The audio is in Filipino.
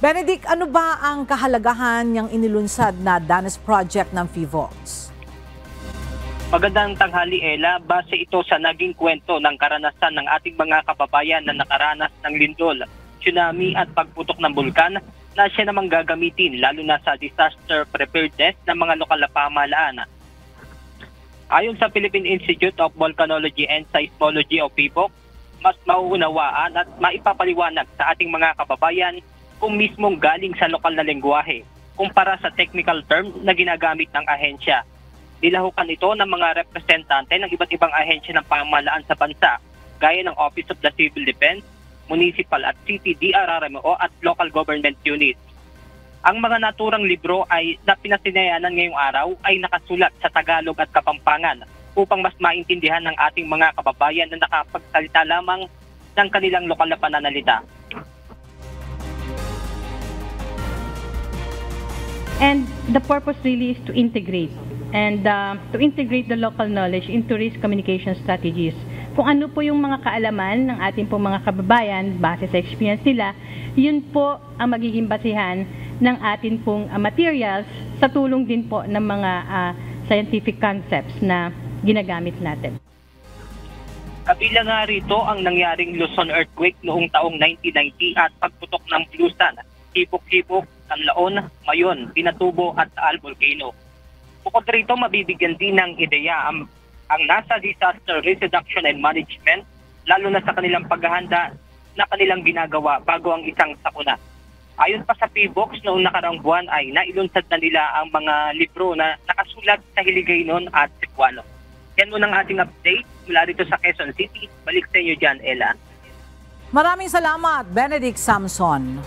Benedict, ano ba ang kahalagahan niyang inilunsad na Danes Project ng PHIVOLCS? Magandang tanghali, Ella. Base ito sa naging kwento ng karanasan ng ating mga kababayan na nakaranas ng lindol, tsunami at pagputok ng bulkan na siya namang gagamitin lalo na sa disaster preparedness ng mga lokal na pamahalaan. Ayon sa Philippine Institute of Volcanology and Seismology o PHIVOLCS, mas mauunawaan at maipapaliwanag sa ating mga kababayan kung mismong galing sa lokal na lengguwahe kumpara sa technical term na ginagamit ng ahensya. Nilahukan ito ng mga representante ng iba't ibang ahensya ng pamahalaan sa bansa, gaya ng Office of the Civil Defense, Municipal at City DRRMO at Local Government Units. Ang mga naturang libro ay na pinasinayanan ngayong araw ay nakasulat sa Tagalog at Kapampangan upang mas maintindihan ng ating mga kababayan na nakapagsalita lamang ng kanilang lokal na pananalita. And the purpose really is to integrate the local knowledge into risk communication strategies. Kung ano po yung mga kaalaman ng ating po mga kababayan base sa experience nila, yun po ang magiging basihan ng atin pong materials sa tulong din po ng mga scientific concepts na ginagamit natin. Kabilang nga rito ang nangyaring Luzon earthquake noong taong 1990 at pagputok ng Blusan, Hipok-Hipok, Canlaon, Mayon, Pinatubo at Taal Volcano. Bukod rito, mabibigyan din ng ideya ang NASA Disaster Risk Reduction and Management, lalo na sa kanilang paghahanda na kanilang ginagawa bago ang isang sakuna. Ayon pa sa PHIVOLCS, noong nakaraang buwan ay nailunsad na nila ang mga libro na nakasulat sa Hiligaynon at Cebuano. Yan muna ang ating update mula rito sa Quezon City. Balik sa inyo dyan, Ella. Maraming salamat, Benedict Samson.